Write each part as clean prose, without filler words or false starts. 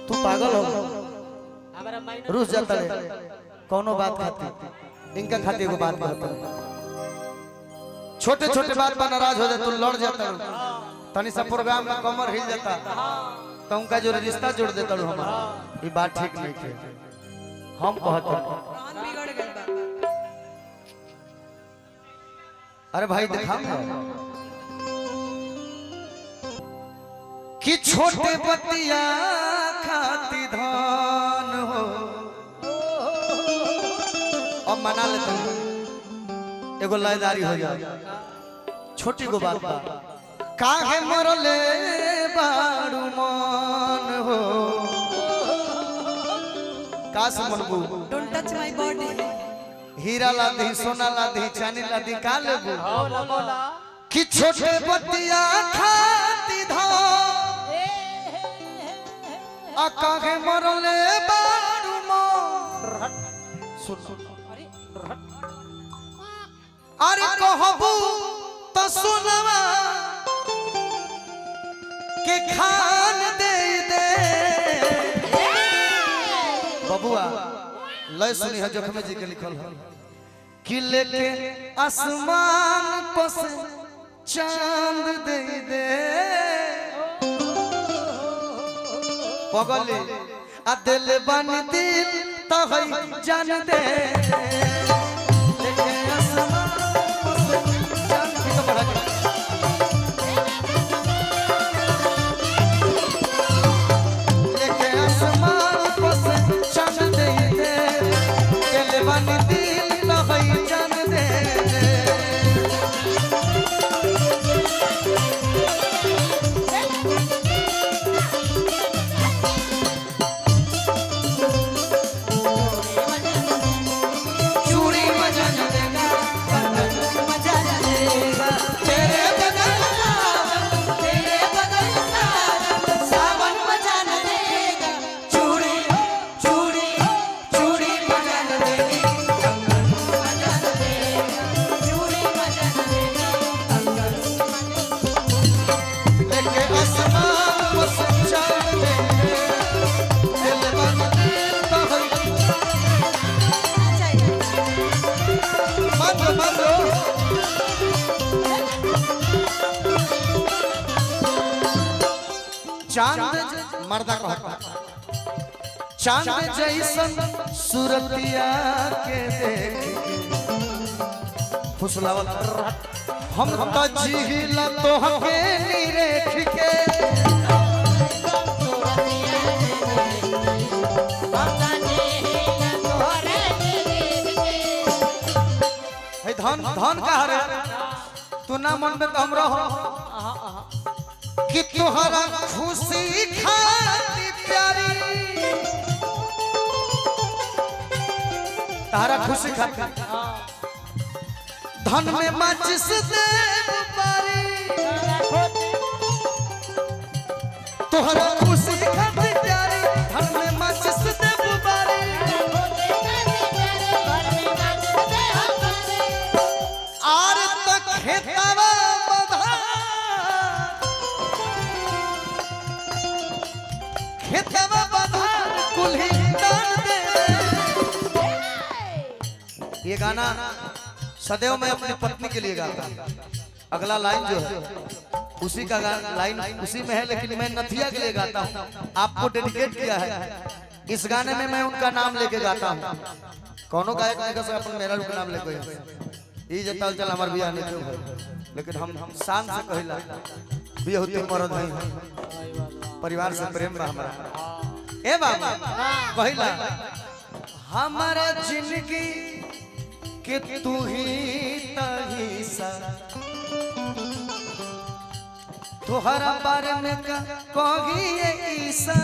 तू पागल हो रुस जाता है कौनो बात खाती इनका खाती को बात कहता छोटे छोटे बात पर नाराज हो जाता तू लड़ जाता तनी सा प्रोग्राम में कमर हिल जाता तो उनका जो रिश्ता जोड़ देता हमारा ये बात ठीक नहीं थी हम कहते अरे भाई दिखा कि छोटे बतिया खाती धान हो और मना लेते एगो लयदारी हो जाए छोटी को बात काहे मरले बारू मन हो काश मनबू डोंट टच माय बॉडी हीरा लादी सोना लादी चांदी लादी का लेबू कि छोटे बतिया खाती धान आ काहे मरले बारू मन सुन अरे कहबू तो सुनवा के खान दे दे बबुआ लय सुनी है जोखमे जी के लिखल है कि लेके आसमान पर से चांद दे दे पगले आ दिल बन दिल तो है जान दे लेके आसमान पर से चांद की तो बढ़ा लेके आसमान पर से चांद दे दे दिल बन दिल तो है जान दे चांद मर्दा कहता चांद जैसन सूरतिया के देख फुसलावत हम तो जिहिला तो हके निरेख के धन धन का हरे तू ना मन में तो हम रहो कि तुहरा खुशी खाती प्यारी तारा खुशी खाती धन में माचिस देव पारी तुहरा खुशी खाती प्यारी धन में माचिस देव पारी आर तक खेतावा खेतवा बधा कुल्ही डाल दे ये गाना सदैव मैं अपनी पत्नी के लिए गाता हूँ अगला लाइन जो है उसी का लाइन उसी में है लेकिन मैं नथिया के लिए गाता हूँ आपको डेडिकेट किया है इस गाने में मैं उनका नाम लेके गाता हूँ कौनो गायक नहीं कर सकता अपन मेरा का नाम लेके ये जताल चल हमार बियाह नहीं क्यों लेकिन हम शान से कहला बियाह होते मरद नहीं परिवार से प्रेम बा हमारा ए बाबा कहला हमारा जिंदगी के तू ही तहिसा तोहरा बारे में कही ईसा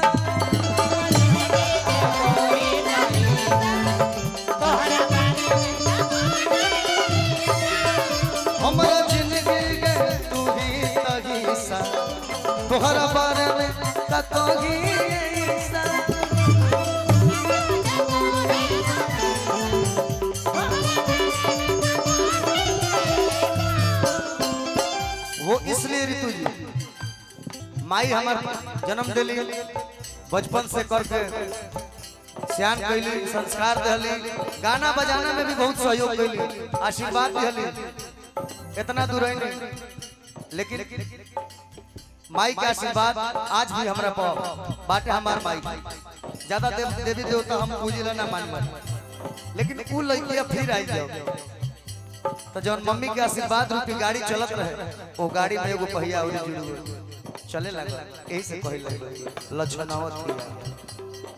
हमारा जिंदगी के तू ही तहिसा तोहरा बारे में कही ईसा वो इसलिए ऋतु जी माई हमार जन्म दिली बचपन से करके सियान कैली, संस्कार दिली, गाना बजाना में भी बहुत सहयोग कैली, आशीर्वाद दिली, इतना दूर नहीं, लेकिन माई के आशीर्वाद आज भी हमरा पर बाटे। हमार माई ज्यादा देवी देवता हम पूजिला ना मान, लेकिन उ लइकिया फिर आई जाओ तो जौन मम्मी के आशीर्वाद रूपी गाड़ी चलत रहे, वो गाड़ी में एगो पहिया और जुड़ चले लगा, यही से कहि लक्षणावत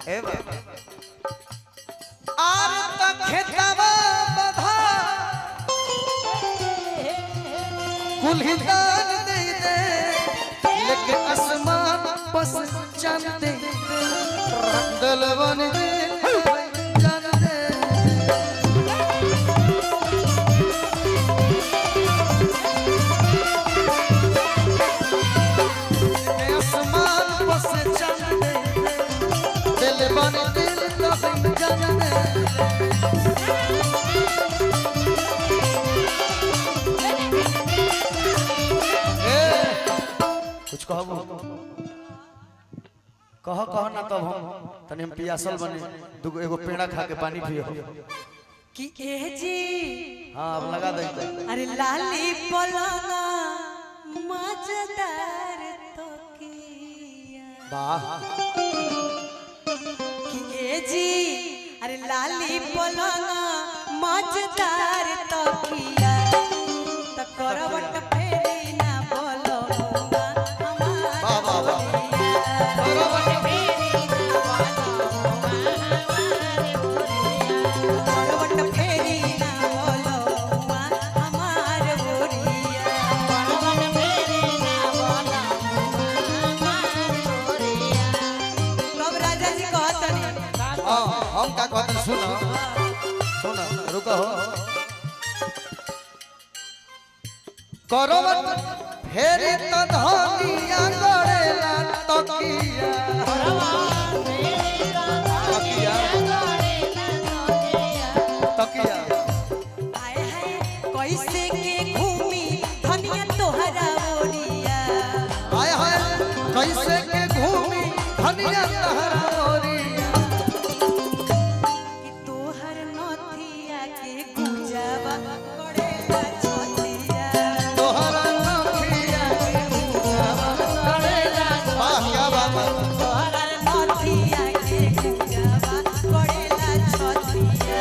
ए बाबा आर तक खेतवा बधा कुल्हिदान दे दे, लेके आसमान पस चांद दे दलवन दे जान दे। आसमान पस चांद दे दलवन दे जान दे। कुछ कहबो कह ना, तब हम तनी हम पियासल बने, दुगो एगो पेड़ा खा के पानी पियो कि ए जी। हां अब लगा दे। अरे लाली पलंगा मजेदार तो किया वाह कि ए जी। अरे लाली पलंगा मजेदार तो किया त करवट फेरी ना बोलो वाह वाह वाह करवट फेरी ना बोलो हमार बोरिया। कब राजा जी कहतनी हम का कहते सुनो सुनो रुको हो करवट फेरी त धनिया गड़ेला तकिया तकिया हाय हाय कैसे के घूमी धनिया तोहरा ओरिया। हाय हाय कैसे के घूमी धनिया तहरा ओरिया। कि तोहर नथिया के गुजावा करेला छतिया। तोहरा नथिया के गुजावा करेला। वाह क्या बात है। तोहर नथिया के गुजावा करेला छतिया।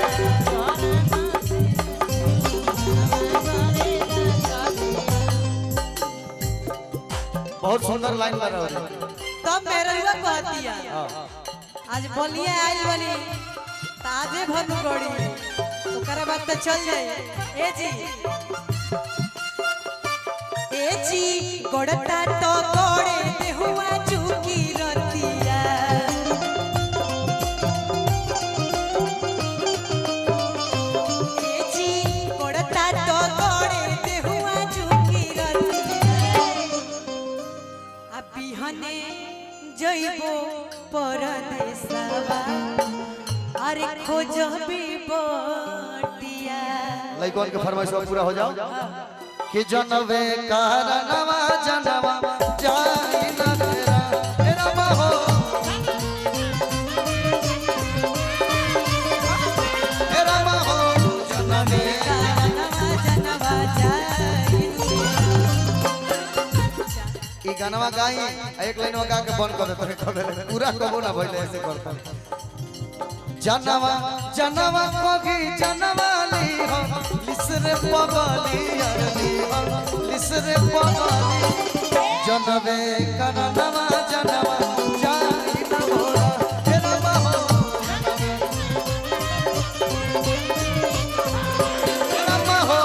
बहुत सुंदर लाइन लगा रहे तब मेरुआ कहतिया आज बोलिए आइल बनी ताजे भनु गड़ी ओकरा बाद तो चल जाए। ए जी गड़ता तो गड़े देहुआ चुकी रतिया। ए जी गड़ता तो गड़े देहुआ चुकी रतिया। आ बिहने जइबो परदेसवा अरे खोजबी बटिया। लइकन के फरमाइश पूरा हो जाओ कि जनवे कारणवा जनवा जाई न तेरा तेरा बहो तेरा बहो जनवे कारणवा जनवा जाई। ई गानवा गाई एक लाइन गा के बंद कर देते पूरा कबो ना भइले ऐसे करता। जनवा जनवा कोगी जनवाली हो लिसरे पगली अरली हो लिसरे पगली जनवे कारणवा जनवा जाई न मोरा तेरा बहो तेरा बहो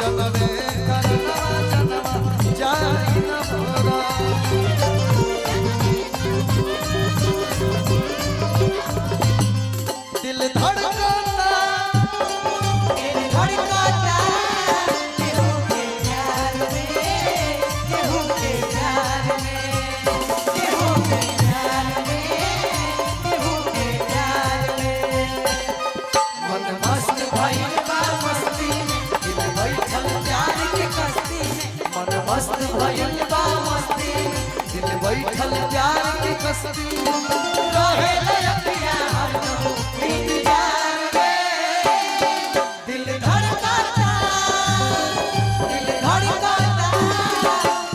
जनवे कारणवा जनवा जाई न मोरा। दिल धड़कता धड़कता केहू के प्यार में केहू के प्यार में केहू के प्यार में केहू के प्यार में। मन मस्त भइल बा मस्ती में दिल बैठल प्यार के कस्ती में। मन मस्त भइल बा मस्ती में दिल बैठल प्यार के कस्ती रहे लयतिया हरदम इंतजार में दिल धड़काता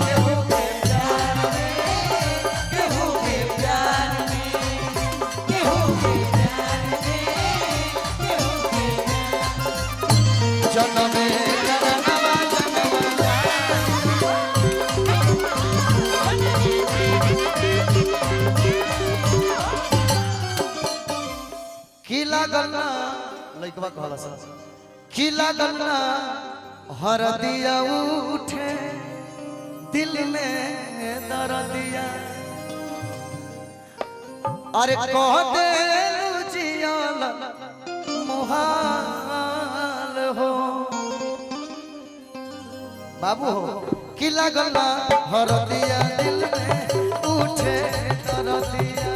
केहू के प्यार में केहू के प्यार में केहू के प्यार में केहू के जनमे जनवा जनवा की लागल ना लइकवा कहला सा की लागल ना हरदिया उठे दिल में दर्दिया अरे कह दे जियाल मुहाल हो बाबू हो की लागल ना हरदिया दिल में उठे दर्दिया